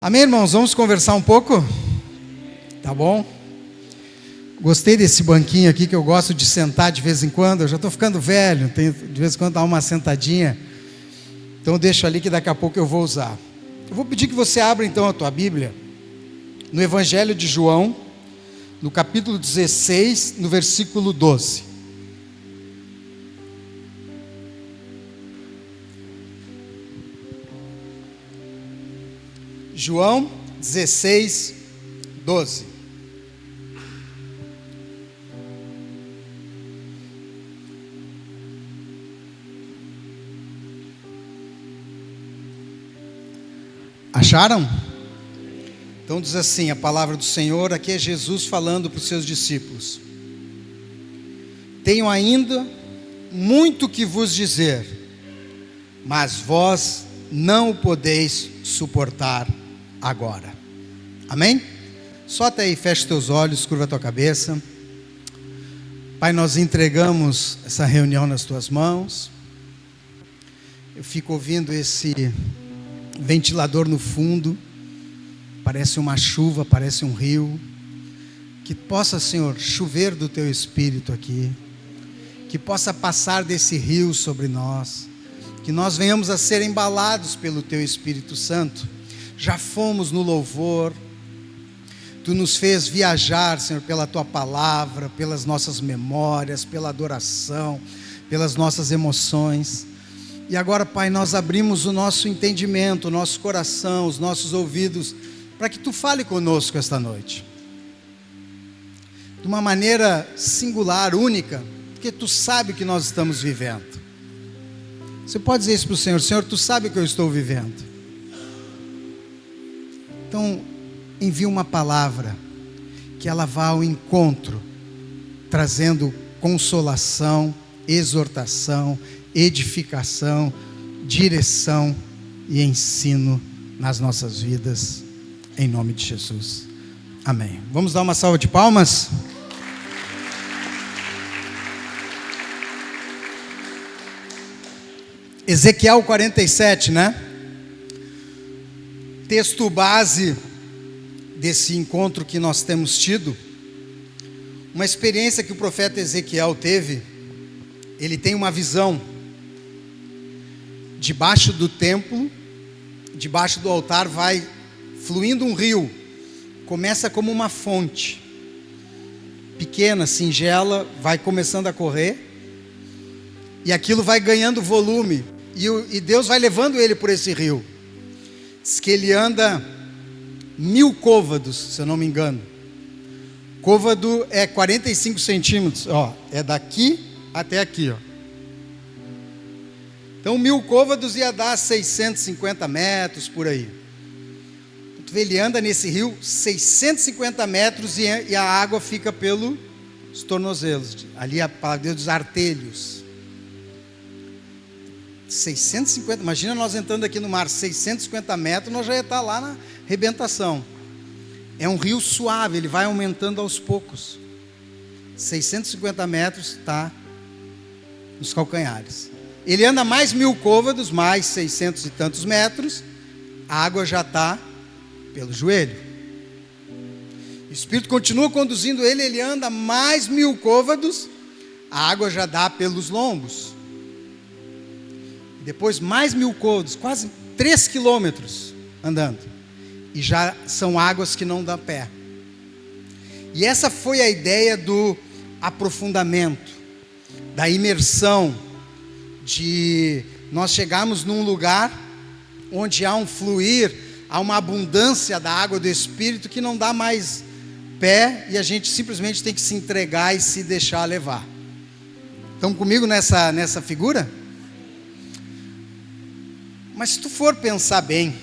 Amém, irmãos? Vamos conversar um pouco? Tá bom? Gostei desse banquinho aqui que eu gosto de sentar de vez em quando. Eu já estou ficando velho, tenho, de vez em quando dar uma sentadinha. Então deixa ali que daqui a pouco eu vou usar. Eu vou pedir que você abra então a tua Bíblia no Evangelho de João, no capítulo 16, no versículo 12. João 16, 12. Acharam? Então diz assim a palavra do Senhor, aqui é Jesus falando para os seus discípulos. Tenho ainda muito que vos dizer, mas vós não o podeis suportar agora. Amém? Só até aí, fecha teus olhos, curva a tua cabeça. Pai, nós entregamos essa reunião nas tuas mãos. Eu fico ouvindo esse ventilador no fundo, parece uma chuva, parece um rio. Que possa, Senhor, chover do teu Espírito aqui, que possa passar desse rio sobre nós, que nós venhamos a ser embalados pelo teu Espírito Santo. Já fomos no louvor, tu nos fez viajar, Senhor, pela tua palavra, pelas nossas memórias, pela adoração, pelas nossas emoções. E agora, Pai, nós abrimos o nosso entendimento, o nosso coração, os nossos ouvidos, para que tu fale conosco esta noite. De uma maneira singular, única, porque tu sabe o que nós estamos vivendo. Você pode dizer isso para o Senhor: Senhor, tu sabe o que eu estou vivendo. Então, envia uma palavra, que ela vá ao encontro, trazendo consolação, exortação, edificação, direção e ensino nas nossas vidas, em nome de Jesus. Amém. Vamos dar uma salva de palmas? Ezequiel 47, né? Texto base desse encontro que nós temos tido. Uma experiência que o profeta Ezequiel teve. Ele tem uma visão. Debaixo do templo, debaixo do altar vai fluindo um rio. Começa como uma fonte. Pequena, singela, vai começando a correr. E aquilo vai ganhando volume. E Deus vai levando ele por esse rio. Diz que ele anda 1000 côvados, se eu não me engano. Côvado é 45 centímetros. Ó, é daqui até aqui. Ó. Então 1000 côvados ia dar 650 metros por aí. Tu vê, ele anda nesse rio 650 metros e a água fica pelos tornozelos. Ali a palavra de Deus, dos artelhos. 650, imagina nós entrando aqui no mar, 650 metros, nós já ia estar lá na arrebentação. É um rio suave, ele vai aumentando aos poucos. 650 metros está nos calcanhares. Ele anda mais 1000 côvados, mais 600 e tantos metros, a água já está pelo joelho. O Espírito continua conduzindo ele, ele anda mais 1000 côvados, a água já dá pelos lombos. Depois mais 1000 côvados, quase 3 quilômetros andando. E já são águas que não dão pé. E essa foi a ideia do aprofundamento, da imersão, de nós chegarmos num lugar onde há um fluir, há uma abundância da água do Espírito que não dá mais pé e a gente simplesmente tem que se entregar e se deixar levar. Estão comigo nessa figura? Mas se tu for pensar bem,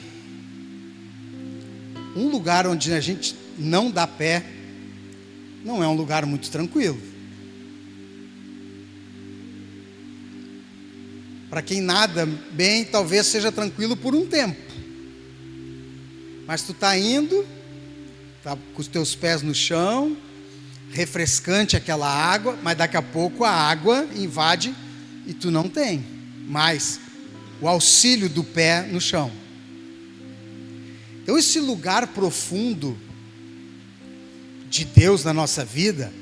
um lugar onde a gente não dá pé, não é um lugar muito tranquilo. Para quem nada bem, talvez seja tranquilo por um tempo. Mas tu está indo, tá com os teus pés no chão, refrescante aquela água, mas daqui a pouco a água invade e tu não tem mais o auxílio do pé no chão. Então esse lugar profundo de Deus na nossa vida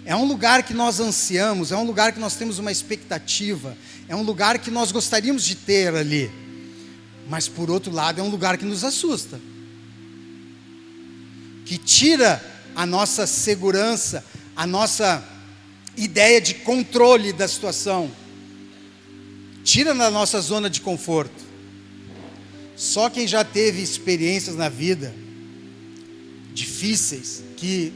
é um lugar que nós ansiamos, é um lugar que nós temos uma expectativa, é um lugar que nós gostaríamos de ter ali, mas por outro lado é um lugar que nos assusta, que tira a nossa segurança, a nossa ideia de controle da situação, tira da nossa zona de conforto. Só quem já teve experiências na vida difíceis, que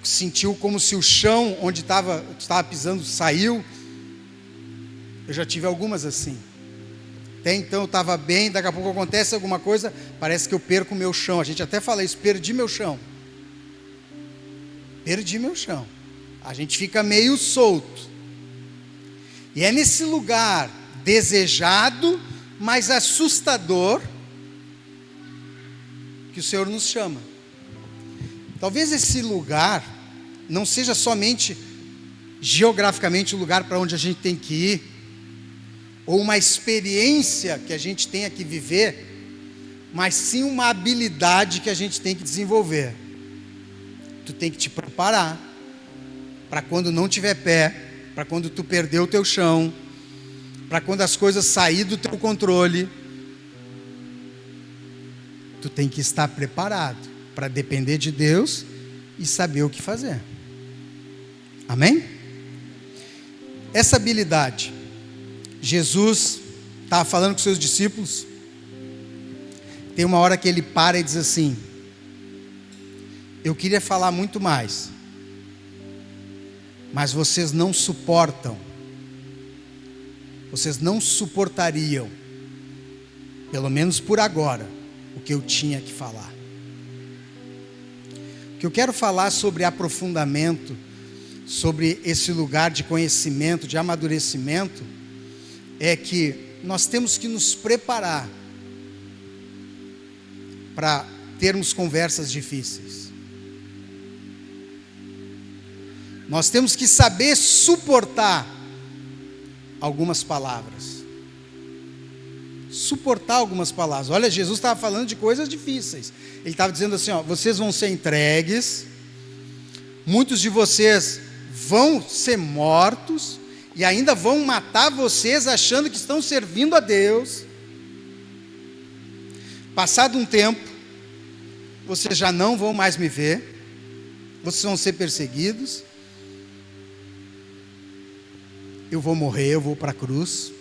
sentiu como se o chão onde estava pisando saiu. Eu já tive algumas assim. Até então eu estava bem, daqui a pouco acontece alguma coisa, parece que eu perco o meu chão. A gente até fala isso, perdi meu chão. Perdi meu chão. A gente fica meio solto. E é nesse lugar desejado, mas assustador, que o Senhor nos chama. Talvez esse lugar não seja somente geograficamente o lugar para onde a gente tem que ir, ou uma experiência que a gente tenha que viver, mas sim uma habilidade que a gente tem que desenvolver. Tu tem que te preparar para quando não tiver pé, para quando tu perder o teu chão, para quando as coisas saírem do teu controle, tu tem que estar preparado para depender de Deus e saber o que fazer. Amém? Essa habilidade, Jesus estava falando com seus discípulos, tem uma hora que ele para e diz assim: eu queria falar muito mais, mas vocês não suportam, vocês não suportariam, pelo menos por agora, o que eu tinha que falar. O que eu quero falar sobre aprofundamento, sobre esse lugar de conhecimento, de amadurecimento, é que nós temos que nos preparar para termos conversas difíceis. Nós temos que saber suportar algumas palavras. Suportar algumas palavras. Olha, Jesus estava falando de coisas difíceis. Ele estava dizendo assim, ó, vocês vão ser entregues, muitos de vocês vão ser mortos, e ainda vão matar vocês achando que estão servindo a Deus. Passado um tempo, vocês já não vão mais me ver, vocês vão ser perseguidos, eu vou morrer, eu vou para a cruz.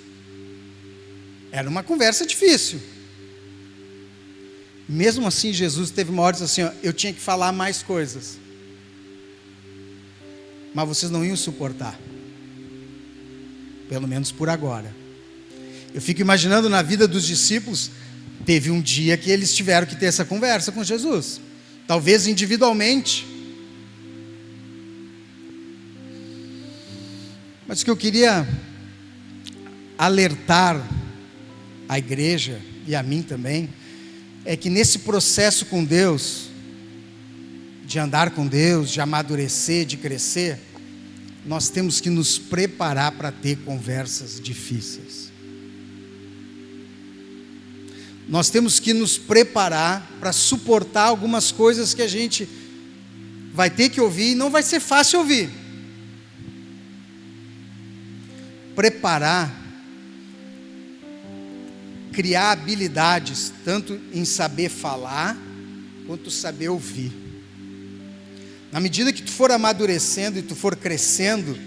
Era uma conversa difícil. Mesmo assim, Jesus teve uma hora e disse assim, ó, eu tinha que falar mais coisas, mas vocês não iam suportar, pelo menos por agora. Eu fico imaginando na vida dos discípulos, teve um dia que eles tiveram que ter essa conversa com Jesus, talvez individualmente. Mas o que eu queria alertar a igreja e a mim também, é que nesse processo com Deus, de andar com Deus, de amadurecer, de crescer, nós temos que nos preparar para ter conversas difíceis. Nós temos que nos preparar para suportar algumas coisas que a gente vai ter que ouvir e não vai ser fácil ouvir. Preparar, criar habilidades, tanto em saber falar, quanto saber ouvir. Na medida que tu for amadurecendo e tu for crescendo,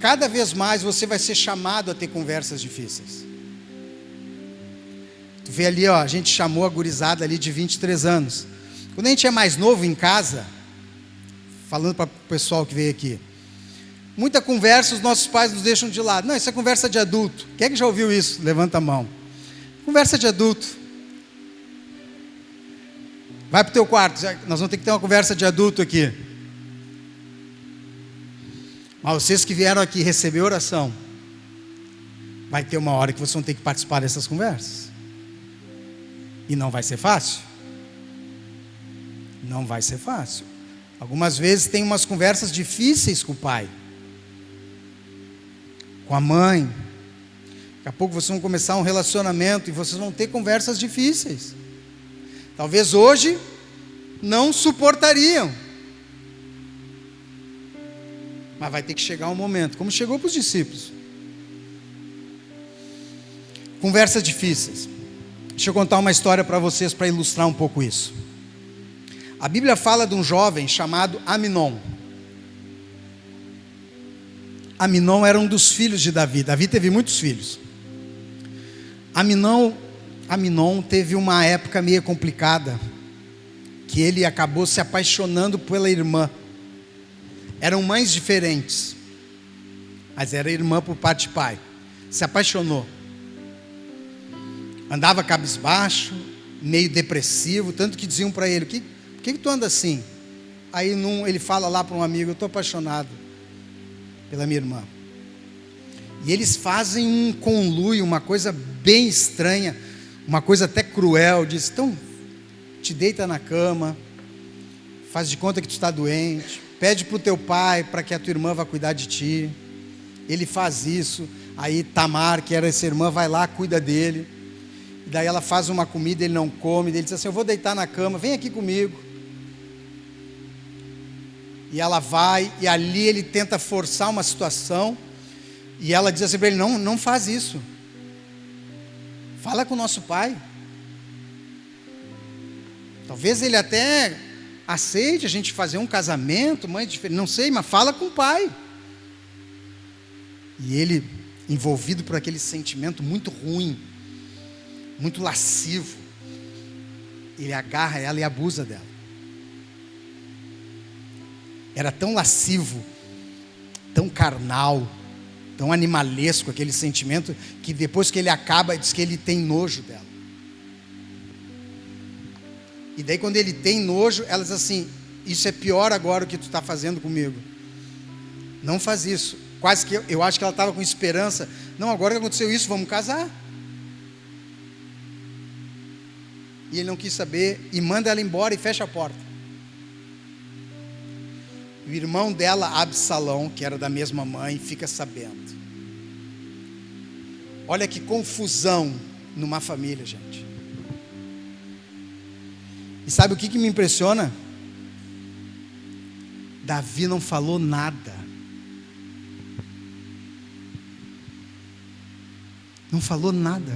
cada vez mais você vai ser chamado a ter conversas difíceis. Tu vê ali, ó, a gente chamou a gurizada ali de 23 anos. Quando a gente é mais novo em casa, falando para o pessoal que veio aqui, muita conversa os nossos pais nos deixam de lado. Não, isso é conversa de adulto. Quem é que já ouviu isso? Levanta a mão. Conversa de adulto. Vai para o teu quarto, nós vamos ter que ter uma conversa de adulto aqui. Mas vocês que vieram aqui receber oração, vai ter uma hora que vocês vão ter que participar dessas conversas. E não vai ser fácil. Não vai ser fácil. Algumas vezes tem umas conversas difíceis com o pai, com a mãe. Daqui a pouco vocês vão começar um relacionamento e vocês vão ter conversas difíceis. Talvez hoje não suportariam. Mas vai ter que chegar um momento, como chegou para os discípulos. Conversas difíceis. Deixa eu contar uma história para vocês para ilustrar um pouco isso. A Bíblia fala de um jovem chamado Aminon. Aminon era um dos filhos de Davi. Davi teve muitos filhos. Aminon teve uma época meio complicada, que ele acabou se apaixonando pela irmã. Eram mães diferentes, mas era irmã por parte de pai. Se apaixonou. Andava cabisbaixo, meio depressivo, tanto que diziam para ele: por que tu anda assim? Aí ele fala lá para um amigo: eu estou apaixonado pela minha irmã. E eles fazem um conluio, uma coisa bem estranha, uma coisa até cruel. Diz: então, te deita na cama, faz de conta que tu está doente, pede para o teu pai para que a tua irmã vá cuidar de ti. Ele faz isso. Aí Tamar, que era essa irmã, vai lá, cuida dele. E daí ela faz uma comida, ele não come. Daí ele diz assim: eu vou deitar na cama, vem aqui comigo. E ela vai, e ali ele tenta forçar uma situação. E ela diz assim para ele: não faz isso. Fala com o nosso pai. Talvez ele até aceite a gente fazer um casamento, mãe diferente, não sei, mas fala com o pai. E ele, envolvido por aquele sentimento muito ruim, muito lascivo, ele agarra ela e abusa dela. Era tão lascivo, tão carnal, tão animalesco aquele sentimento, que depois que ele acaba, diz que ele tem nojo dela. E daí quando ele tem nojo, ela diz assim: isso é pior agora o que tu está fazendo comigo. Não faz isso. Quase que eu acho que ela estava com esperança. Não, agora que aconteceu isso, vamos casar. E ele não quis saber, e manda ela embora e fecha a porta. O irmão dela, Absalão, que era da mesma mãe, fica sabendo. Olha que confusão numa família, gente. E sabe o que me impressiona? Davi não falou nada. Não falou nada.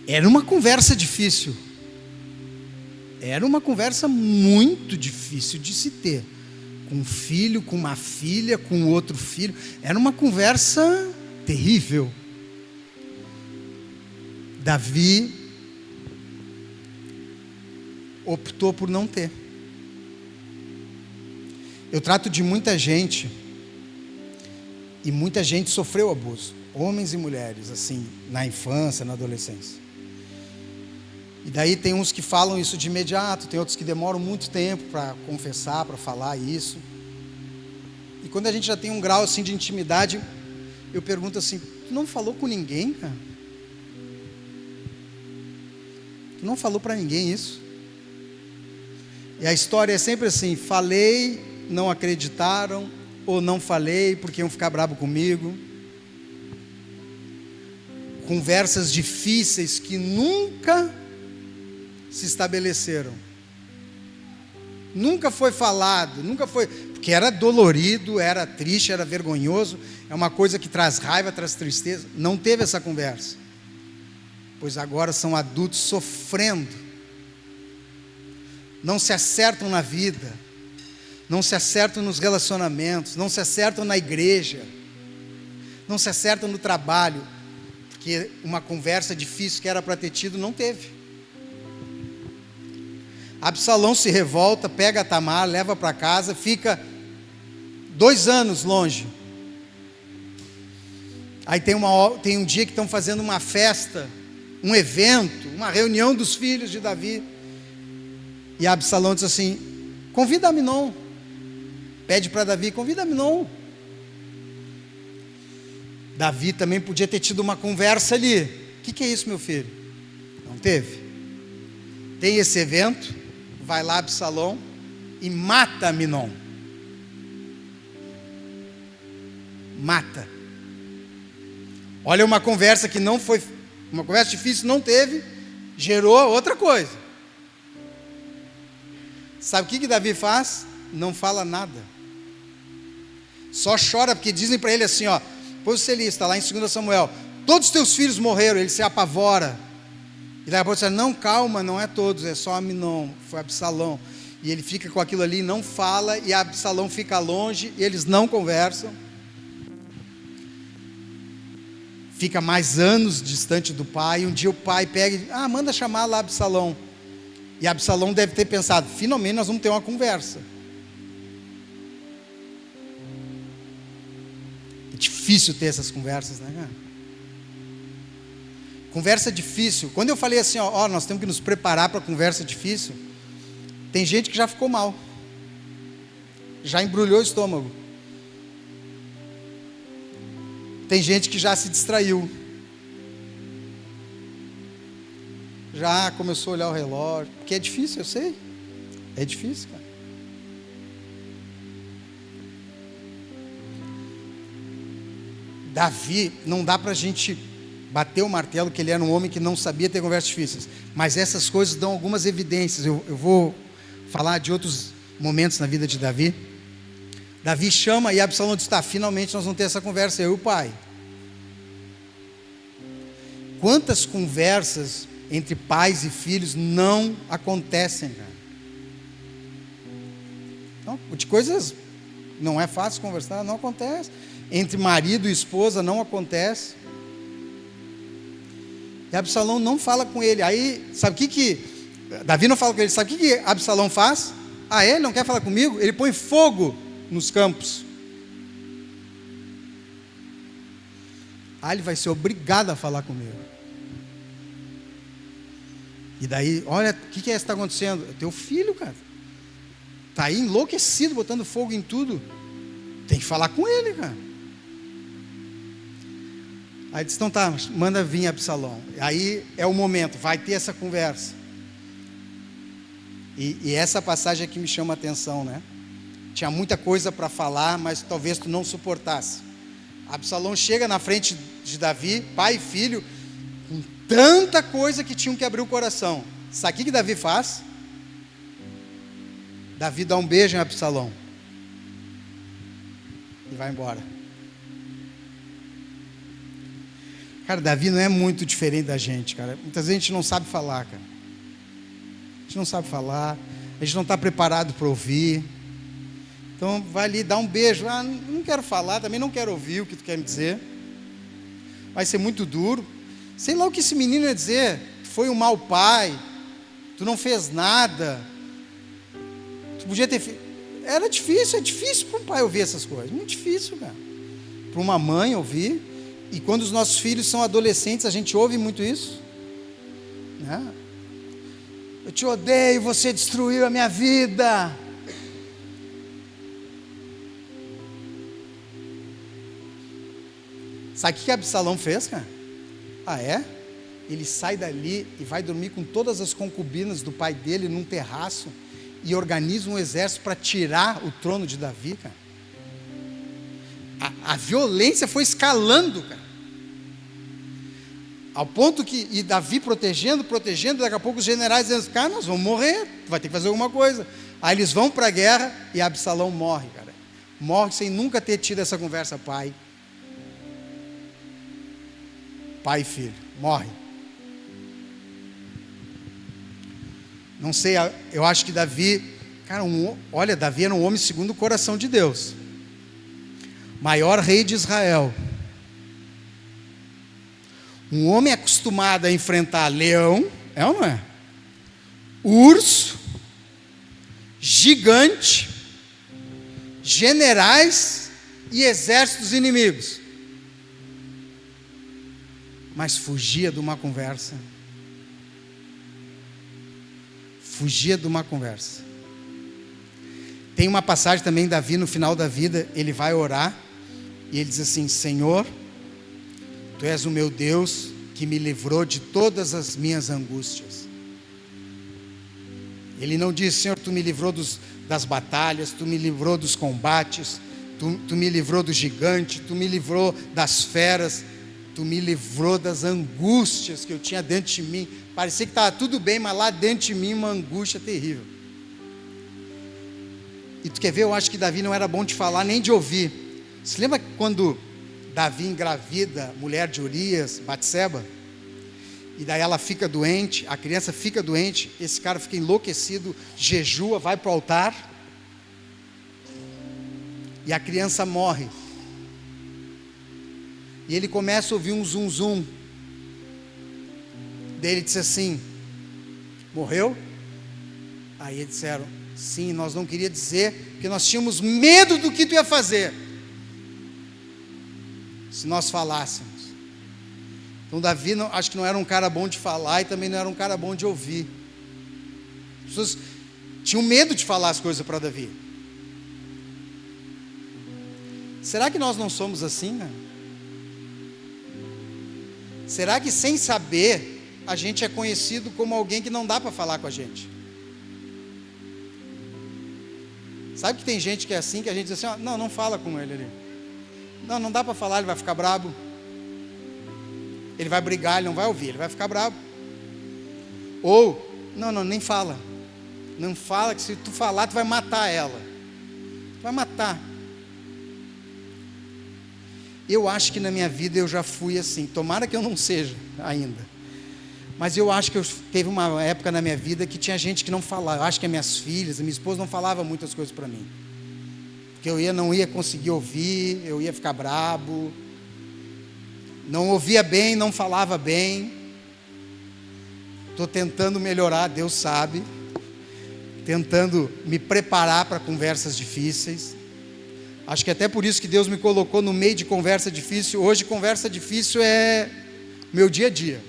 Era uma conversa difícil. Era uma conversa muito difícil de se ter. Com um filho, com uma filha, com outro filho. Era uma conversa terrível. Davi optou por não ter. Eu trato de muita gente, e muita gente sofreu abuso, homens e mulheres, assim, na infância, na adolescência. E daí tem uns que falam isso de imediato, tem outros que demoram muito tempo para confessar, para falar isso. E quando a gente já tem um grau assim de intimidade, eu pergunto assim: tu não falou com ninguém, cara? Tu não falou para ninguém isso? E a história é sempre assim: falei, não acreditaram, ou não falei porque iam ficar bravo comigo. Conversas difíceis que nunca se estabeleceram. Nunca foi falado, nunca foi, porque era dolorido, era triste, era vergonhoso, é uma coisa que traz raiva, traz tristeza. Não teve essa conversa, pois agora são adultos sofrendo, não se acertam na vida, não se acertam nos relacionamentos, não se acertam na igreja, não se acertam no trabalho, porque uma conversa difícil que era para ter tido, não teve. Absalão se revolta, pega a Tamar, leva para casa, fica 2 anos longe. Aí tem um dia que estão fazendo uma festa, um evento, uma reunião dos filhos de Davi. E Absalão diz assim: convida Aminon. Pede para Davi: convida Aminon. Davi também podia ter tido uma conversa ali. O que é isso, meu filho? Não teve. Tem esse evento, vai lá Absalão e mata Aminon. Mata. Olha uma conversa que não foi Uma conversa difícil não teve, gerou outra coisa. Sabe o que Davi faz? Não fala nada. Só chora, porque dizem para ele assim, ó, pois você lista lá em 2 Samuel, todos os teus filhos morreram, ele se apavora. E daqui a pouco você diz, não, calma, não é todos, é só Aminon, foi Absalão. E ele fica com aquilo ali, não fala, e Absalão fica longe, e eles não conversam. Fica mais anos distante do pai. Um dia o pai pega e manda chamar lá Absalão. E Absalão deve ter pensado, finalmente nós vamos ter uma conversa. É difícil ter essas conversas, né, cara? Conversa difícil. Quando eu falei assim, ó, nós temos que nos preparar para conversa difícil, tem gente que já ficou mal, já embrulhou o estômago. Tem gente que já se distraiu, já começou a olhar o relógio, porque é difícil, eu sei, é difícil, cara. Davi, não dá para a gente bater o martelo que ele era um homem que não sabia ter conversas difíceis, mas essas coisas dão algumas evidências. Eu vou falar de outros momentos na vida de Davi. Davi chama e Absalão diz, finalmente nós vamos ter essa conversa, eu e o pai. Quantas conversas entre pais e filhos não acontecem, cara? Então, de coisas, não é fácil conversar, não acontece. Entre marido e esposa não acontece. E Absalão não fala com ele. Aí, sabe o que Davi não fala com ele, sabe o que Absalão faz? Ele não quer falar comigo? Ele põe fogo nos campos. Ele vai ser obrigado a falar comigo. E daí, olha, o que está acontecendo? É teu filho, cara. Está aí enlouquecido, botando fogo em tudo. Tem que falar com ele, cara. Aí diz, então tá, manda vir Absalão. Aí é o momento, vai ter essa conversa. E essa passagem aqui me chama a atenção, né? Tinha muita coisa para falar, mas talvez tu não suportasse. Absalão chega na frente de Davi, pai e filho, com tanta coisa que tinham que abrir o coração. Sabe o que Davi faz? Davi dá um beijo em Absalão e vai embora. Cara, Davi não é muito diferente da gente, cara. Muitas vezes a gente não sabe falar, cara. A gente não sabe falar, a gente não está preparado para ouvir. Então vai ali, dá um beijo. Não quero falar, também não quero ouvir o que tu quer me dizer. Vai ser muito duro. Sei lá o que esse menino ia dizer. Tu foi um mau pai, tu não fez nada, tu podia ter feito. Era difícil, é difícil para um pai ouvir essas coisas. Muito difícil, cara. Para uma mãe ouvir. E quando os nossos filhos são adolescentes, a gente ouve muito isso, né? Eu te odeio, você destruiu a minha vida. Sabe o que Absalão fez, cara? Ele sai dali e vai dormir com todas as concubinas do pai dele num terraço e organiza um exército para tirar o trono de Davi, cara. A violência foi escalando, cara. Ao ponto que, e Davi protegendo, daqui a pouco os generais dizendo, cara, nós vamos morrer, vai ter que fazer alguma coisa. Aí eles vão para a guerra e Absalão morre, cara. Morre sem nunca ter tido essa conversa, pai e filho, morre. Não sei, eu acho que Davi, cara, Davi era um homem segundo o coração de Deus. Maior rei de Israel. Um homem acostumado a enfrentar leão, é ou não é? Urso, gigante, generais e exércitos inimigos. Mas fugia de uma conversa. Tem uma passagem também, Davi, no final da vida, ele vai orar e ele diz assim, Senhor, Tu és o meu Deus que me livrou de todas as minhas angústias. Ele não diz, Senhor, Tu me livrou das batalhas, Tu me livrou dos combates, tu me livrou do gigante, Tu me livrou das feras, Tu me livrou das angústias que eu tinha dentro de mim. Parecia que estava tudo bem, mas lá dentro de mim uma angústia terrível. E tu quer ver, eu acho que Davi não era bom de falar nem de ouvir. Você lembra quando Davi engravida a mulher de Urias, Batseba? E daí ela fica doente, a criança fica doente, esse cara fica enlouquecido, jejua, vai para o altar, e a criança morre. E ele começa a ouvir um zum zum. Daí ele disse assim: morreu? Aí eles disseram: sim, nós não queríamos dizer, porque nós tínhamos medo do que tu ia fazer se nós falássemos. Então Davi acho que não era um cara bom de falar e também não era um cara bom de ouvir. As pessoas tinham medo de falar as coisas para Davi. Será que nós não somos assim, né? Será que sem saber a gente é conhecido como alguém que não dá para falar com a gente? Sabe que tem gente que é assim, que a gente diz assim: ó, não fala com ele ali. Não dá para falar, ele vai ficar brabo. Ele vai brigar, ele não vai ouvir, ele vai ficar bravo. Ou, nem fala. Não fala, que se tu falar, tu vai matar ela. Tu vai matar. Eu acho que na minha vida eu já fui assim. Tomara que eu não seja ainda. Mas eu acho que teve uma época na minha vida que tinha gente que não falava. Eu acho que as minhas filhas, a minha esposa não falava muitas coisas para mim. Porque eu não ia conseguir ouvir, eu ia ficar brabo. Não ouvia bem, não falava bem. Estou tentando melhorar, Deus sabe. Tentando me preparar para conversas difíceis. Acho que até por isso que Deus me colocou no meio de conversa difícil. Hoje conversa difícil é meu dia a dia.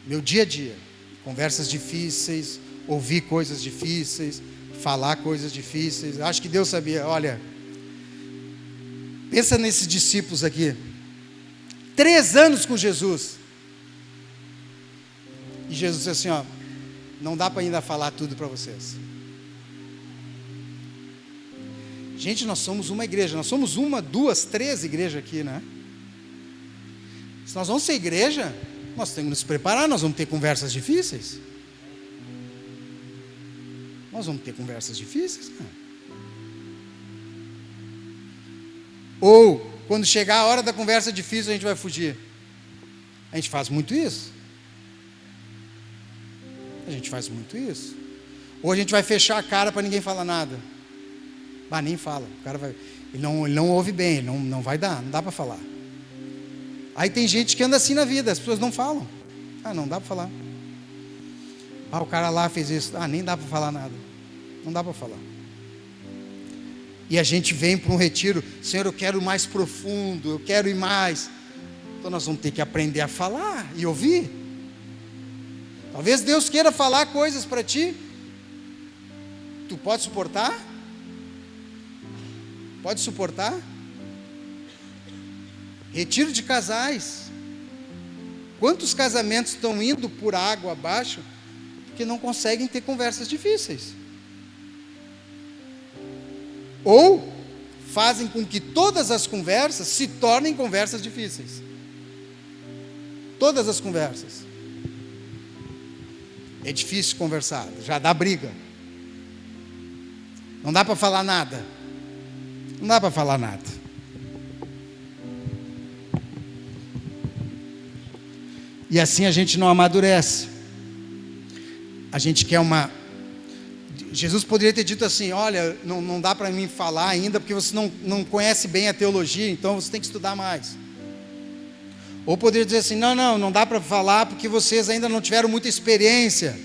Meu dia a dia. Conversas difíceis, ouvir coisas difíceis, falar coisas difíceis. Acho que Deus sabia, olha... Pensa nesses discípulos aqui, 3 anos com Jesus, e Jesus disse assim: ó, não dá para ainda falar tudo para vocês. Gente, nós somos uma igreja, nós somos 1, 2, 3 igrejas aqui, né? Se nós vamos ser igreja, nós temos que nos preparar, nós vamos ter conversas difíceis. Nós vamos ter conversas difíceis, cara. Ou, quando chegar a hora da conversa difícil, a gente vai fugir. A gente faz muito isso. A gente faz muito isso. Ou a gente vai fechar a cara para ninguém falar nada. Nem fala. O cara vai, ele não ouve bem, ele não vai dar, não dá para falar. Aí tem gente que anda assim na vida, as pessoas não falam. Não dá para falar. O cara lá fez isso. Nem dá para falar nada. Não dá para falar. E a gente vem para um retiro: Senhor, eu quero mais profundo, eu quero ir mais. Então nós vamos ter que aprender a falar e ouvir. Talvez Deus queira falar coisas para ti. Tu pode suportar? Pode suportar? Retiro de casais. Quantos casamentos estão indo por água abaixo porque não conseguem ter conversas difíceis? Ou fazem com que todas as conversas se tornem conversas difíceis. Todas as conversas. É difícil conversar, já dá briga. Não dá para falar nada. Não dá para falar nada. E assim a gente não amadurece. A gente quer uma... Jesus poderia ter dito assim: olha, não dá para mim falar ainda, porque você não conhece bem a teologia, então você tem que estudar mais. Ou poderia dizer assim: não dá para falar, porque vocês ainda não tiveram muita experiência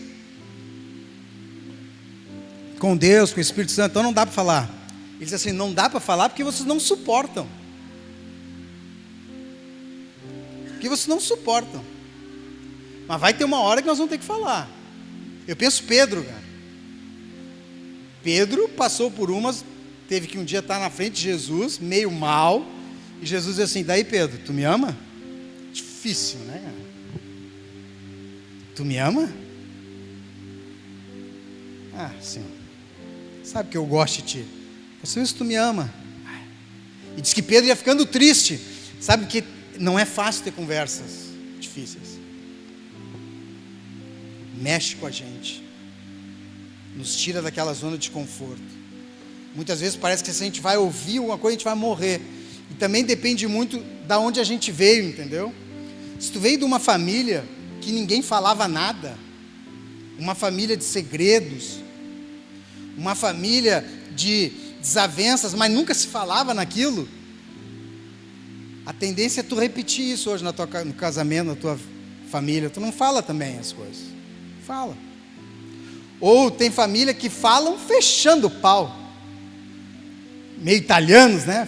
com Deus, com o Espírito Santo, então não dá para falar. Ele diz assim: não dá para falar porque vocês não suportam. Porque vocês não suportam. Mas vai ter uma hora que nós vamos ter que falar. Eu penso Pedro, cara. Pedro passou por umas, teve que um dia estar na frente de Jesus, meio mal, e Jesus disse assim: daí Pedro, tu me ama? Difícil, né? Tu me ama? Senhor, sabe que eu gosto de ti. Eu sei se tu me ama. E diz que Pedro ia ficando triste. Sabe que não é fácil ter conversas difíceis. Mexe com a gente. Nos tira daquela zona de conforto. Muitas vezes parece que se a gente vai ouvir uma coisa, a gente vai morrer. E também depende muito da onde a gente veio, entendeu? Se tu veio de uma família que ninguém falava nada, uma família de segredos, uma família de desavenças, mas nunca se falava naquilo, a tendência é tu repetir isso hoje no casamento, na tua família. Tu não fala também as coisas. Fala. Ou tem família que falam fechando o pau. Meio italianos, né?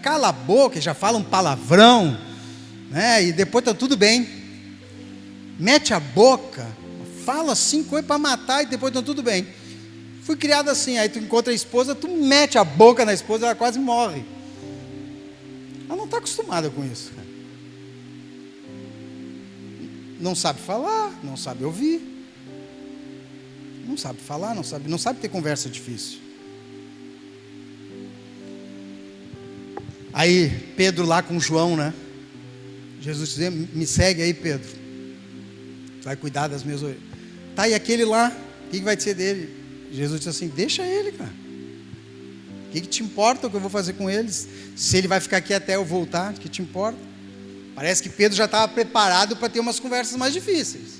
Cala a boca, já falam palavrão, né? E depois está tudo bem. Mete a boca, fala assim, coisa para matar e depois está tudo bem. Fui criado assim, aí tu encontra a esposa, tu mete a boca na esposa, ela quase morre. Ela não está acostumada com isso, cara. Não sabe falar, não sabe ouvir. Não sabe falar, não sabe ter conversa difícil. Aí Pedro lá com João, né? Jesus dizia, me segue aí, Pedro. Vai cuidar das minhas ovelhas. Tá, e aquele lá, o que vai ser dele? Jesus disse assim, deixa ele, cara. O que te importa o que eu vou fazer com eles? Se ele vai ficar aqui até eu voltar, o que te importa? Parece que Pedro já estava preparado para ter umas conversas mais difíceis.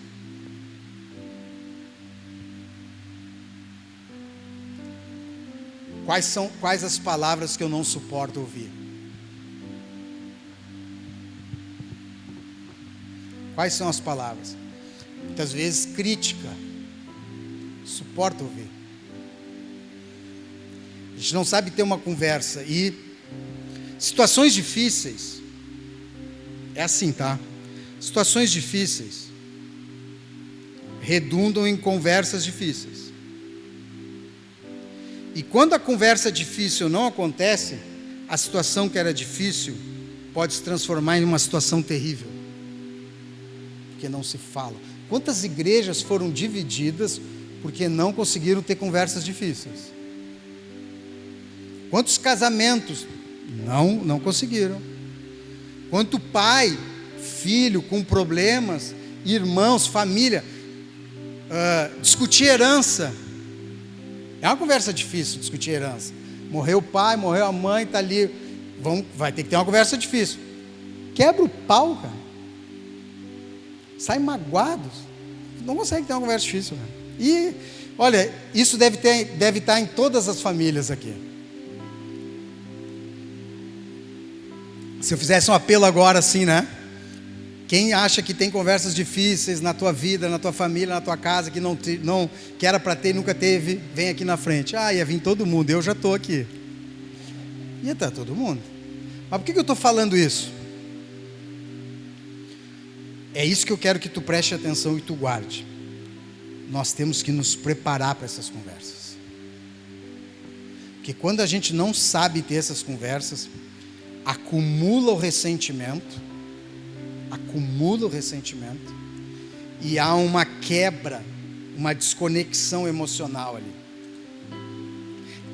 Quais as palavras que eu não suporto ouvir? Quais são as palavras? Muitas vezes crítica. Suporto ouvir. A gente não sabe ter uma conversa. E situações difíceis. É assim, tá? Situações difíceis redundam em conversas difíceis. E quando a conversa difícil não acontece, a situação que era difícil pode se transformar em uma situação terrível. Porque não se fala. Quantas igrejas foram divididas porque não conseguiram ter conversas difíceis? Quantos casamentos não conseguiram? Quanto pai, filho com problemas, irmãos, família, discutir herança. É uma conversa difícil discutir herança. Morreu o pai, morreu a mãe, está ali. Vai ter que ter uma conversa difícil. Quebra o pau, cara. Sai magoados. Não consegue ter uma conversa difícil, cara. E, olha, isso deve estar em todas as famílias aqui. Se eu fizesse um apelo agora assim, né? Quem acha que tem conversas difíceis na tua vida, na tua família, na tua casa, que era para ter e nunca teve, vem aqui na frente. Ia vir todo mundo, eu já estou aqui. Ia estar todo mundo. Mas por que eu estou falando isso? É isso que eu quero que tu preste atenção e tu guarde. Nós temos que nos preparar para essas conversas. Porque quando a gente não sabe ter essas conversas, acumula o ressentimento, e há uma quebra, uma desconexão emocional ali.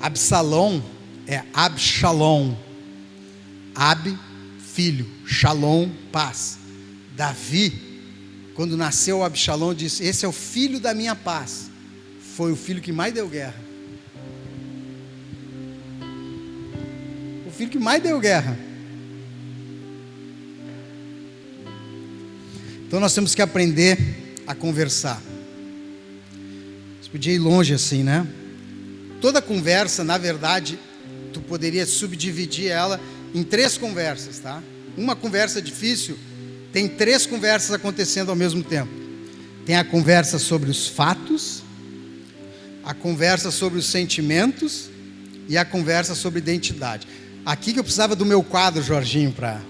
Absalom é Abshalom. Ab, filho, Shalom, paz. Davi, quando nasceu Absalom, disse, esse é o filho da minha paz. Foi o filho que mais deu guerra. O filho que mais deu guerra. Então nós temos que aprender a conversar. Você podia ir longe assim, né? Toda conversa, na verdade, tu poderia subdividir ela em 3 conversas, tá? Uma conversa difícil tem 3 conversas acontecendo ao mesmo tempo. Tem a conversa sobre os fatos, a conversa sobre os sentimentos e a conversa sobre identidade. Aqui que eu precisava do meu quadro, Jorginho, para...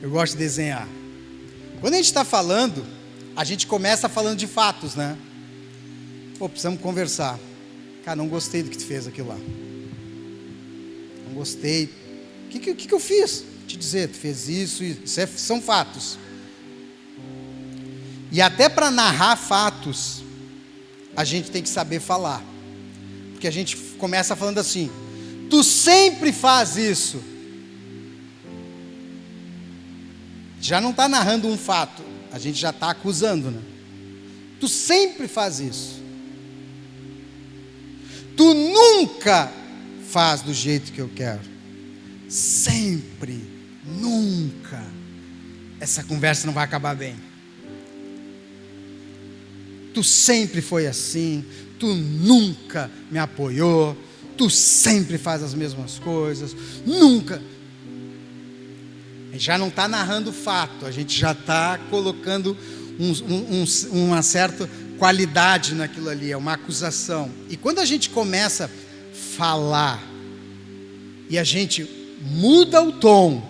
Eu gosto de desenhar. Quando a gente está falando, a gente começa falando de fatos, né? Pô, precisamos conversar. Cara, não gostei do que tu fez aquilo lá. Não gostei. O que eu fiz? Vou te dizer, tu fez isso, são fatos. E até para narrar fatos, a gente tem que saber falar. Porque a gente começa falando assim, tu sempre faz isso. gente já não está narrando um fato, a gente já está acusando, né? Tu sempre faz isso. Tu nunca faz do jeito que eu quero. Sempre, nunca. Essa conversa não vai acabar bem. Tu sempre foi assim, tu nunca me apoiou, tu sempre faz as mesmas coisas, nunca. A gente já não está narrando fato, a gente já está colocando uma certa qualidade naquilo ali, é uma acusação. E quando a gente começa a falar, e a gente muda o tom,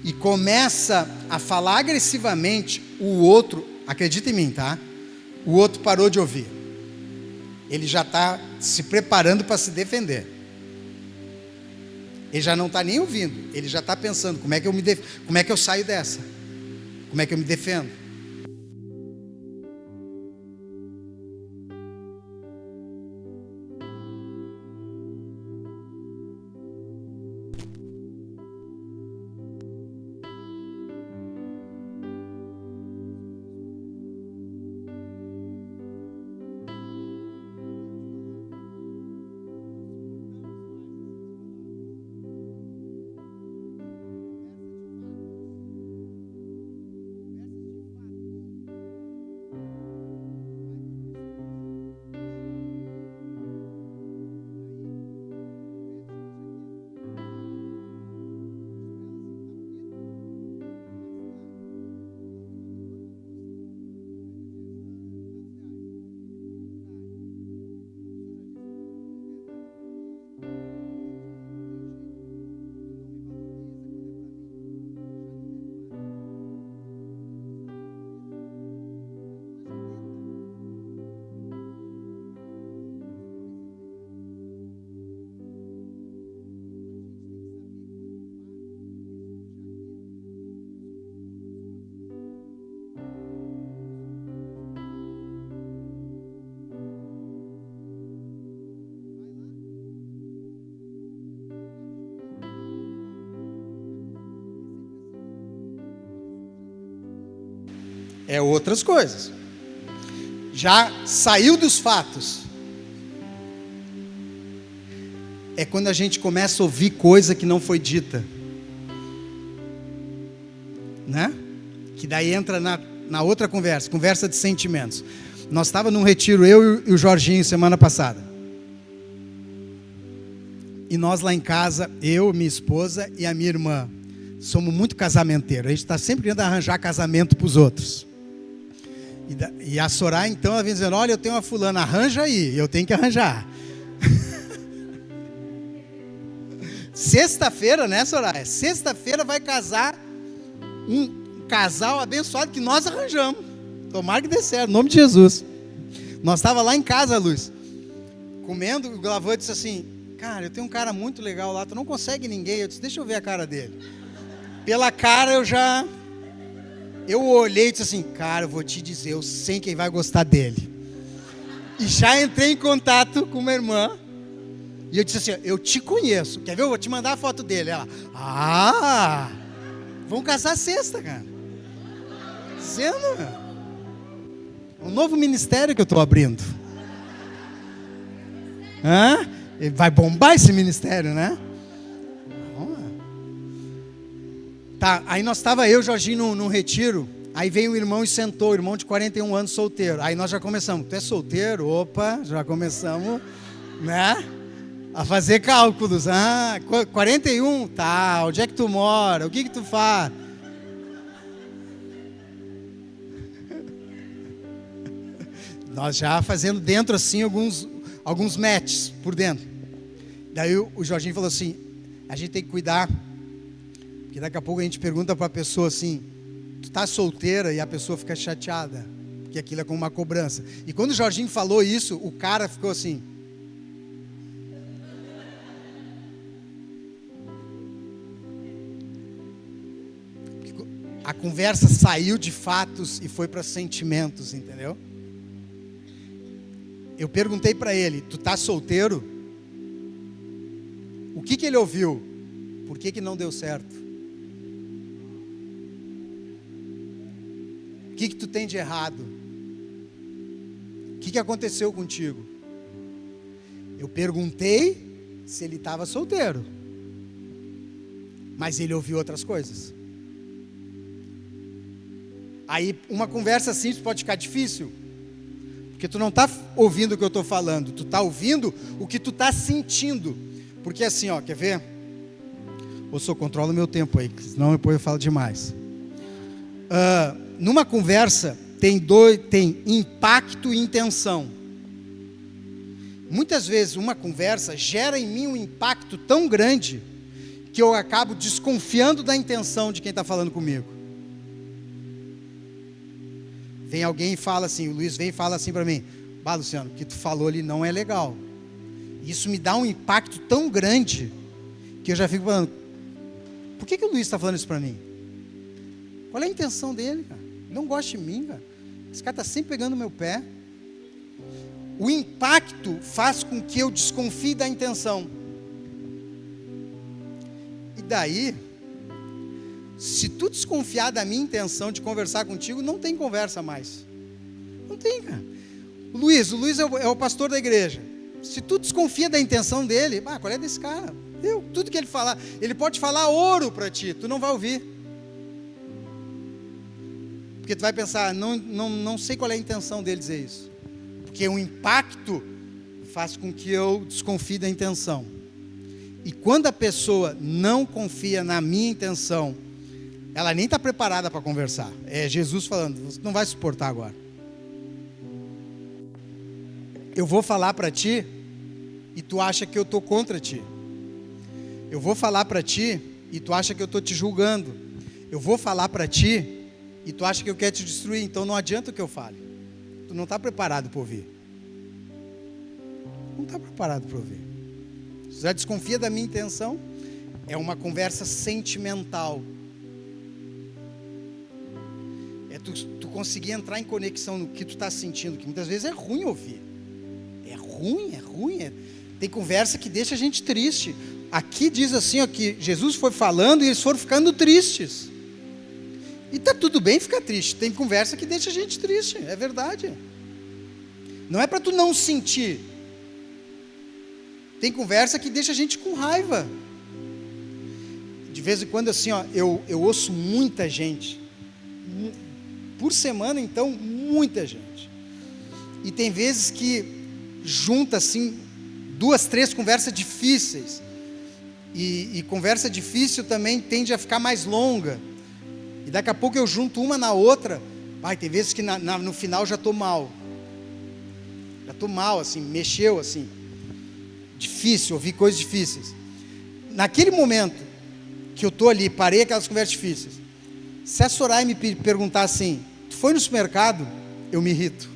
e começa a falar agressivamente, o outro, acredita em mim, tá? O outro parou de ouvir. Ele já está se preparando para se defender. Ele já não está nem ouvindo. Ele já está pensando, como é que eu saio dessa? Como é que eu me defendo? É outras coisas. Já saiu dos fatos. É quando a gente começa a ouvir coisa que não foi dita, né? Que daí entra na outra conversa de sentimentos. Nós estávamos num retiro, eu e o Jorginho, semana passada. E nós lá em casa, eu, minha esposa e a minha irmã, somos muito casamenteiros. A gente está sempre querendo arranjar casamento para os outros. E a Soraya, então, ela vem dizendo, olha, eu tenho uma fulana, arranja aí, eu tenho que arranjar. Sexta-feira, né, Soraya? Sexta-feira vai casar um casal abençoado que nós arranjamos. Tomara que dê certo, em nome de Jesus. Nós estávamos lá em casa, Luz, comendo, o Glavô disse assim, cara, eu tenho um cara muito legal lá, tu não consegue ninguém. Eu disse, deixa eu ver a cara dele. Pela cara eu olhei e disse assim, cara, eu vou te dizer, eu sei quem vai gostar dele. E já entrei em contato com uma irmã. E eu disse assim, eu te conheço. Quer ver? Eu vou te mandar a foto dele. Ela, vamos casar sexta, cara. Dizendo, um novo ministério que eu estou abrindo. Vai bombar esse ministério, né? Tá, aí nós estava eu e o Jorginho num retiro, aí veio um irmão e sentou, irmão de 41 anos solteiro. Aí nós já começamos, tu é solteiro? Opa, já começamos, né? A fazer cálculos. 41, tá, onde é que tu mora? O que tu faz? Nós já fazendo dentro assim alguns matches por dentro. Daí o Jorginho falou assim, a gente tem que cuidar. Porque daqui a pouco a gente pergunta para a pessoa assim, tu tá solteira? E a pessoa fica chateada, porque aquilo é como uma cobrança. E quando o Jorginho falou isso, o cara ficou assim. A conversa saiu de fatos e foi para sentimentos, entendeu? Eu perguntei para ele, tu tá solteiro? O que ele ouviu? Por que não deu certo? O que tu tem de errado? O que aconteceu contigo? Eu perguntei se ele estava solteiro, mas ele ouviu outras coisas. Aí uma conversa simples pode ficar difícil, porque tu não está ouvindo o que eu estou falando, tu está ouvindo o que tu está sentindo. Porque assim, ó, quer ver? Ou só controla o meu tempo aí, senão depois eu falo demais. Numa conversa tem impacto e intenção. Muitas vezes uma conversa gera em mim um impacto tão grande que eu acabo desconfiando da intenção de quem está falando comigo. Vem alguém e fala assim, o Luiz vem e fala assim para mim: bah, Luciano, o que tu falou ali não é legal. Isso me dá um impacto tão grande que eu já fico falando: por que o Luiz está falando isso para mim? Qual é a intenção dele, cara? Ele não gosta de mim, cara. Esse cara está sempre pegando no meu pé. O impacto faz com que eu desconfie da intenção. E daí, se tu desconfiar da minha intenção de conversar contigo, não tem conversa mais. Não tem, cara. O Luiz é o pastor da igreja. Se tu desconfia da intenção dele, qual é desse cara? Tudo que ele falar, ele pode falar ouro para ti, tu não vai ouvir. Porque tu vai pensar: não sei qual é a intenção dele dizer isso. Porque o impacto faz com que eu desconfie da intenção. E quando a pessoa não confia na minha intenção, ela nem está preparada para conversar. É Jesus falando: você não vai suportar agora. Eu vou falar para ti e tu acha que eu estou contra ti. Eu vou falar para ti e tu acha que eu estou te julgando. Eu vou falar para ti e tu acha que eu quero te destruir. Então não adianta o que eu fale. Tu não está preparado para ouvir. Não está preparado para ouvir. Você já desconfia da minha intenção? É uma conversa sentimental. É tu conseguir entrar em conexão no que tu está sentindo, que muitas vezes é ruim ouvir. É ruim. Tem conversa que deixa a gente triste. Aqui diz assim, ó, que Jesus foi falando e eles foram ficando tristes. E está tudo bem ficar triste. Tem conversa que deixa a gente triste, é verdade. Não é para tu não sentir. Tem conversa que deixa a gente com raiva. De vez em quando assim, ó, eu ouço muita gente. Por semana então, muita gente. E tem vezes que junta assim 2, 3 conversas difíceis. E conversa difícil também tende a ficar mais longa. E daqui a pouco eu junto uma na outra. Tem vezes que no final já estou mal. Já estou mal, assim, mexeu assim. Difícil, ouvir coisas difíceis. Naquele momento que eu estou ali, parei aquelas conversas difíceis. Se a Soraya me perguntar assim: tu foi no supermercado? Eu me irrito.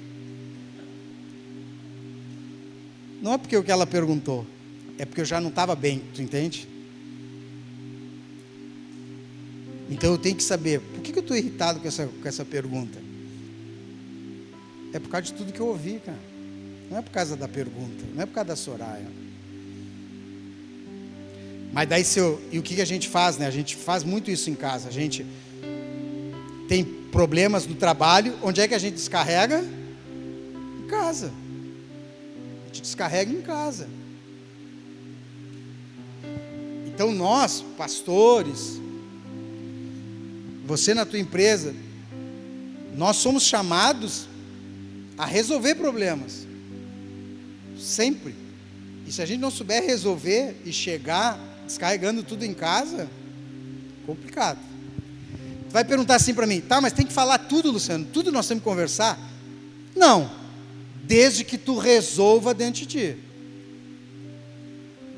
Não é porque o que ela perguntou, é porque eu já não estava bem, tu entende? Então eu tenho que saber, por que eu estou irritado com essa pergunta? É por causa de tudo que eu ouvi, cara. Não é por causa da pergunta, não é por causa da Soraya. Mas daí e o que a gente faz, né? A gente faz muito isso em casa. A gente tem problemas no trabalho, onde é que a gente descarrega? Em casa. A gente descarrega em casa. Então nós, pastores, você na tua empresa, nós somos chamados a resolver problemas. Sempre. E se a gente não souber resolver e chegar descarregando tudo em casa, complicado. Tu vai perguntar assim para mim: tá, mas tem que falar tudo, Luciano? Tudo nós temos que conversar? Não. Desde que tu resolva dentro de ti.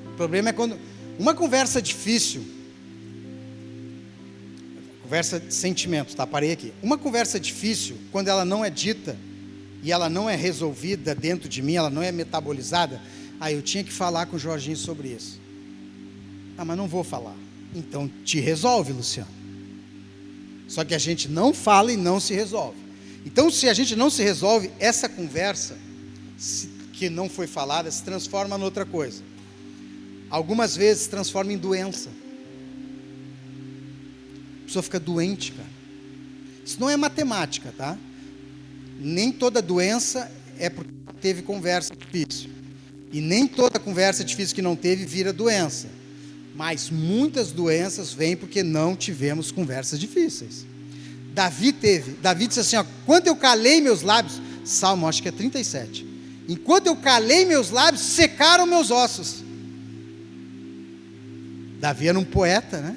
O problema é quando uma conversa difícil, conversa de sentimentos, tá? Parei aqui. Uma conversa difícil, quando ela não é dita e ela não é resolvida dentro de mim, ela não é metabolizada, eu tinha que falar com o Jorginho sobre isso. Mas não vou falar. Então te resolve, Luciano. Só que a gente não fala e não se resolve. Então, se a gente não se resolve, essa conversa que não foi falada se transforma em outra coisa. Algumas vezes se transforma em doença. A pessoa fica doente, cara. Isso não é matemática, tá? Nem toda doença é porque teve conversa difícil. E nem toda conversa difícil que não teve vira doença. Mas muitas doenças vêm porque não tivemos conversas difíceis. Davi disse assim, ó, quando eu calei meus lábios, Salmo, acho que é 37. Enquanto eu calei meus lábios, secaram meus ossos. Davi era um poeta, né?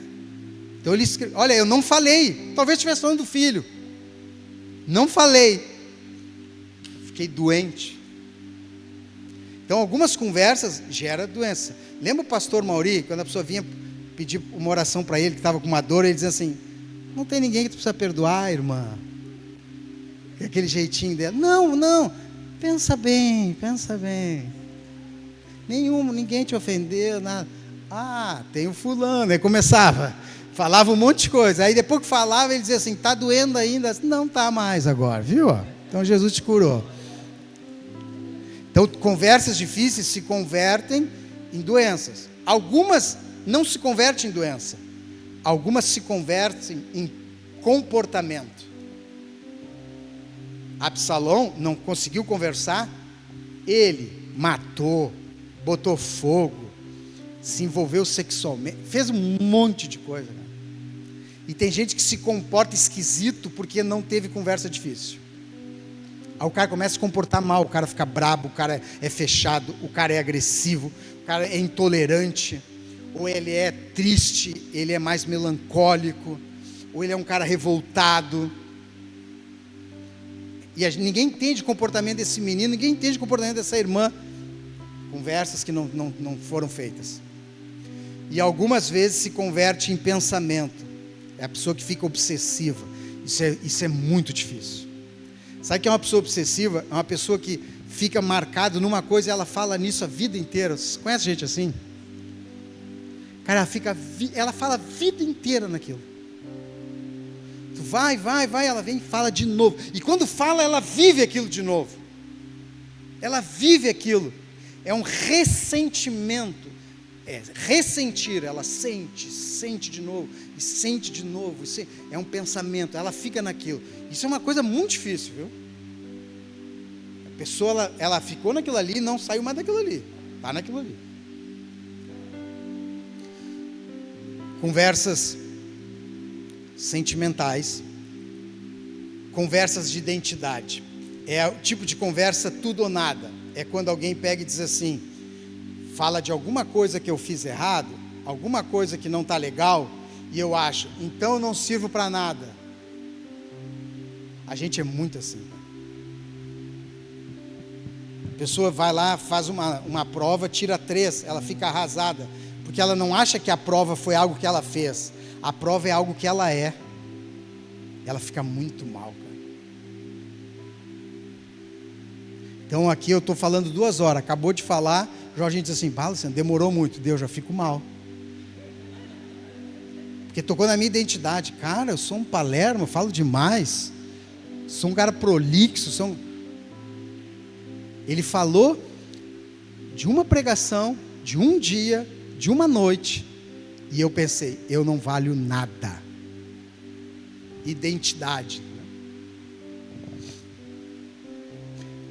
Então ele escreveu, olha, eu não falei, talvez estivesse falando do filho. Não falei. Fiquei doente. Então algumas conversas geram doença. Lembra o pastor Mauri, quando a pessoa vinha pedir uma oração para ele, que estava com uma dor, ele dizia assim, não tem ninguém que tu precisa perdoar, irmã. Aquele jeitinho dela, não, pensa bem. Ninguém te ofendeu, nada. Ah, tem o fulano. Aí começava, falava um monte de coisa. Aí depois que falava, ele dizia assim, está doendo ainda? Não está mais agora, viu? Então Jesus te curou. Então conversas difíceis se convertem em doenças. Algumas não se convertem em doença. Algumas se convertem em comportamento. Absalão não conseguiu conversar, ele matou, botou fogo, se envolveu sexualmente, fez um monte de coisa, né? E tem gente que se comporta esquisito porque não teve conversa difícil. Aí o cara começa a se comportar mal, o cara fica brabo, o cara é fechado, o cara é agressivo, o cara é intolerante, ou ele é triste, ele é mais melancólico, ou ele é um cara revoltado. E ninguém entende o comportamento desse menino, ninguém entende o comportamento dessa irmã. Conversas que não foram feitas. E algumas vezes se converte em pensamento. É a pessoa que fica obsessiva. Isso é muito difícil. Sabe o que é uma pessoa obsessiva? É uma pessoa que fica marcada numa coisa e ela fala nisso a vida inteira. Você conhece gente assim? Cara, ela fala a vida inteira naquilo. Tu vai, ela vem e fala de novo. E quando fala, ela vive aquilo de novo. Ela vive aquilo. É um ressentimento. Ressentir, ela sente de novo, e sente de novo. É um pensamento, ela fica naquilo. Isso é uma coisa muito difícil, viu? A pessoa, ela ficou naquilo ali e não saiu mais daquilo ali. Está naquilo ali. Conversas sentimentais, conversas de identidade. É o tipo de conversa tudo ou nada. É quando alguém pega e diz assim, fala de alguma coisa que eu fiz errado, alguma coisa que não está legal, e eu acho, então eu não sirvo para nada. A gente é muito assim. A pessoa vai lá, faz uma prova, tira 3, ela fica arrasada, porque ela não acha que a prova foi algo que ela fez, a prova é algo que ela é. Ela fica muito mal, cara. Então aqui eu estou falando 2 horas, acabou de falar, Jorginho disse assim, Luciano, demorou muito, Deus, já fico mal. Porque tocou na minha identidade. Cara, eu sou um palermo, eu falo demais, sou um cara prolixo, Ele falou de uma pregação, de um dia, de uma noite, e eu pensei, eu não valho nada. Identidade.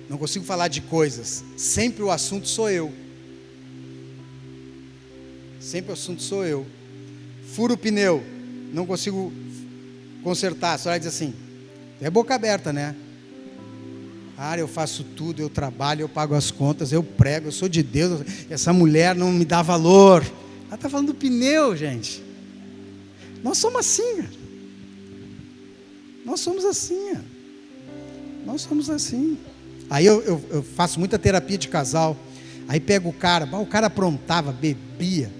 Não consigo falar de coisas, sempre o assunto sou eu. Sempre o assunto sou eu. Furo o pneu, não consigo consertar. A senhora diz assim, é boca aberta, né? Cara, eu faço tudo, eu trabalho, eu pago as contas, eu prego, eu sou de Deus. Essa mulher não me dá valor. Ela está falando do pneu, gente. Nós somos assim, cara. Nós somos assim. Nós somos assim. Aí eu faço muita terapia de casal. Aí pego o cara aprontava, bebia,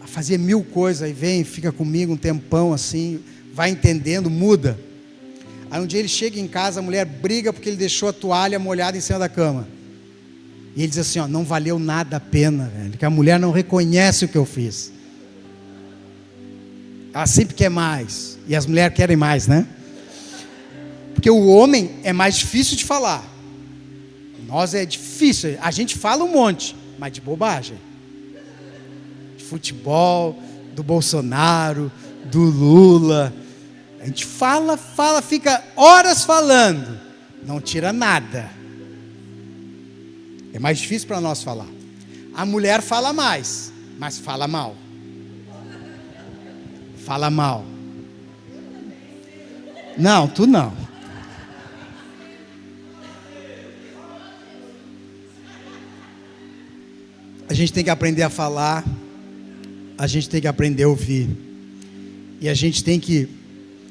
fazia 1000 coisas, aí vem, fica comigo um tempão assim, vai entendendo, muda. Aí um dia ele chega em casa, a mulher briga porque ele deixou a toalha molhada em cima da cama. E ele diz assim, não valeu nada a pena, velho, que a mulher não reconhece o que eu fiz. Ela sempre quer mais, e as mulheres querem mais, né? Porque o homem é mais difícil de falar. Nós é difícil, a gente fala um monte, mas de bobagem. De futebol, do Bolsonaro, do Lula, A gente fala, fica horas falando, não tira nada. É mais difícil para nós falar. A mulher fala mais, mas fala mal. Fala mal. Não, tu não. A gente tem que aprender a falar, a gente tem que aprender a ouvir, e a gente tem que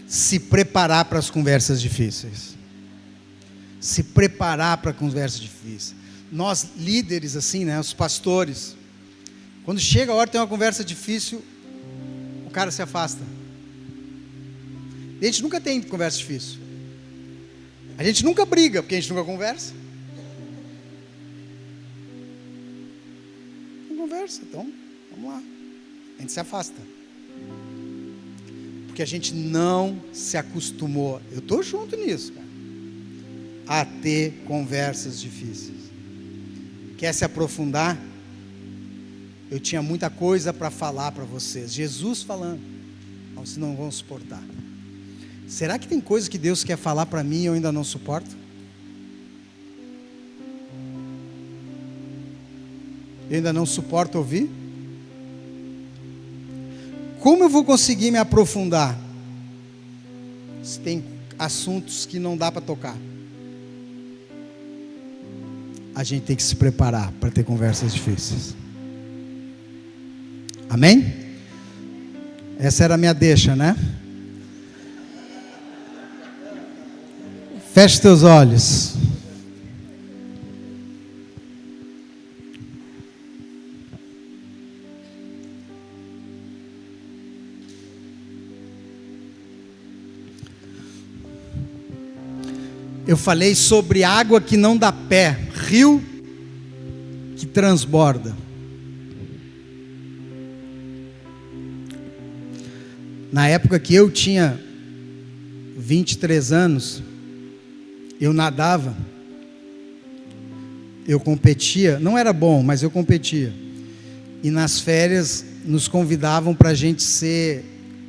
se preparar para as conversas difíceis. Se preparar para conversas difíceis. Nós líderes assim, né, os pastores, quando chega a hora de ter uma conversa difícil, o cara se afasta. A gente nunca tem conversa difícil. A gente nunca briga, porque a gente nunca conversa. Não conversa, então, vamos lá. A gente se afasta. Porque a gente não se acostumou, eu estou junto nisso, cara, a ter conversas difíceis. Quer se aprofundar? Eu tinha muita coisa para falar para vocês. Jesus falando, mas vocês não vão suportar. Será que tem coisa que Deus quer falar para mim e eu ainda não suporto? Eu ainda não suporto ouvir? Como eu vou conseguir me aprofundar se tem assuntos que não dá para tocar? A gente tem que se preparar para ter conversas difíceis. Amém? Essa era a minha deixa, né? Feche teus olhos. Eu falei sobre água que não dá pé, rio que transborda. Na época que eu tinha 23 anos, eu nadava, eu competia, não era bom, mas eu competia. E nas férias nos convidavam para a gente ser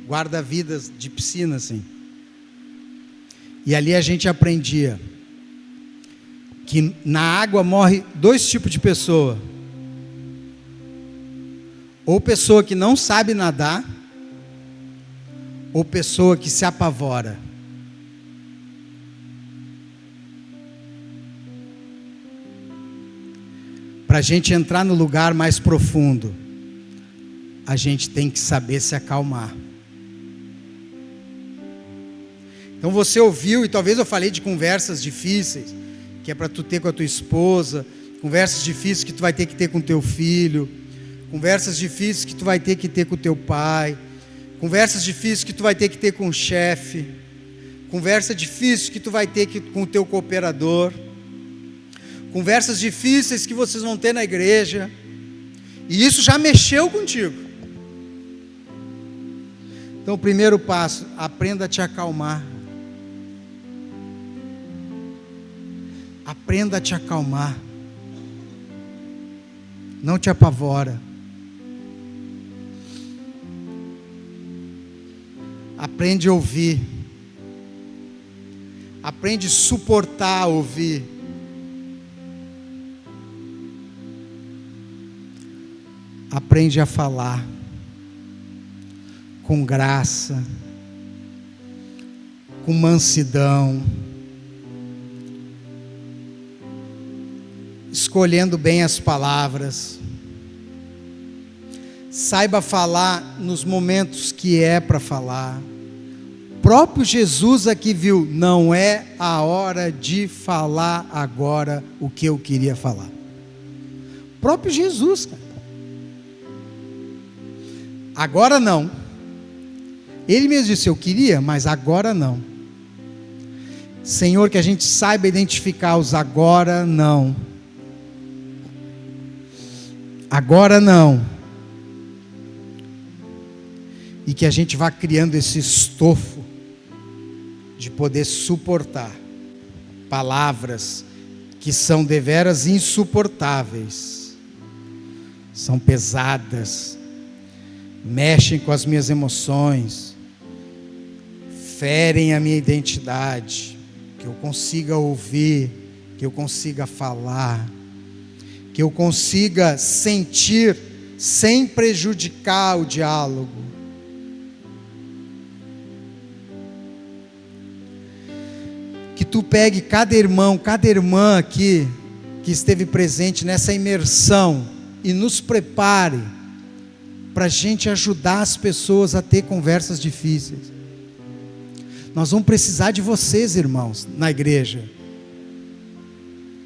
guarda-vidas de piscina, assim. E ali a gente aprendia que na água morre dois tipos de pessoa. Ou pessoa que não sabe nadar, ou pessoa que se apavora. Para a gente entrar no lugar mais profundo, a gente tem que saber se acalmar. Então você ouviu, e talvez eu falei de conversas difíceis, que é para tu ter com a tua esposa, conversas difíceis que tu vai ter que ter com teu filho, conversas difíceis que tu vai ter que ter com teu pai, conversas difíceis que tu vai ter que ter com o chefe, conversa difícil que tu vai ter que com o teu cooperador, conversas difíceis que vocês vão ter na igreja, e isso já mexeu contigo. Então o primeiro passo, aprenda a te acalmar. Aprenda a te acalmar. Não te apavora. Aprende a ouvir. Aprende a suportar ouvir. Aprende a falar com graça, com mansidão, escolhendo bem as palavras. Saiba falar nos momentos que é para falar. O próprio Jesus aqui viu, não é a hora de falar agora o que eu queria falar. O próprio Jesus, cara. Agora não. Ele mesmo disse, eu queria, mas agora não. Senhor, que a gente saiba identificar os agora não. Agora não. E que a gente vá criando esse estofo de poder suportar palavras que são deveras insuportáveis, são pesadas, mexem com as minhas emoções, ferem a minha identidade, que eu consiga ouvir, que eu consiga falar, que eu consiga sentir sem prejudicar o diálogo. Que tu pegue cada irmão, cada irmã aqui que esteve presente nessa imersão e nos prepare para a gente ajudar as pessoas a ter conversas difíceis. Nós vamos precisar de vocês, irmãos, na igreja,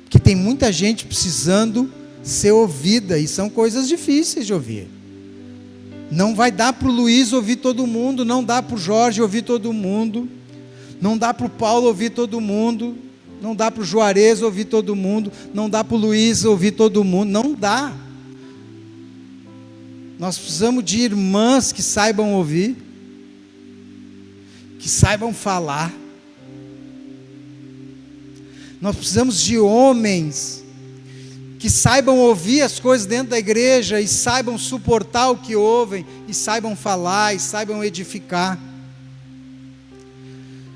que tem muita gente precisando ser ouvida, e são coisas difíceis de ouvir. Não vai dar para o Luiz ouvir todo mundo, não dá para o Jorge ouvir todo mundo, não dá para o Paulo ouvir todo mundo, não dá para o Juarez ouvir todo mundo, não dá para o Luiz ouvir todo mundo, não dá. Nós precisamos de irmãs que saibam ouvir, que saibam falar. Nós precisamos de homens que saibam ouvir as coisas dentro da igreja e saibam suportar o que ouvem, e saibam falar, e saibam edificar.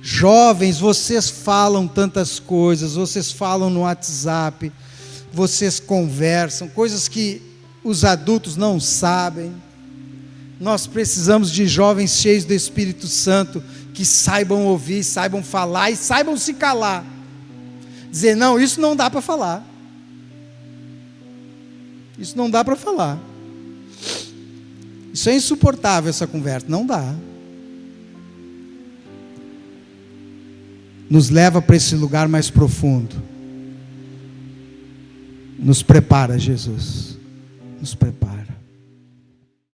Jovens, vocês falam tantas coisas, vocês falam no WhatsApp, vocês conversam, coisas que os adultos não sabem. Nós precisamos de jovens cheios do Espírito Santo, que saibam ouvir, saibam falar e saibam se calar. Dizer, não, isso não dá para falar. Isso não dá para falar. Isso é insuportável, essa conversa. Não dá. Nos leva para esse lugar mais profundo. Nos prepara, Jesus. Nos prepara.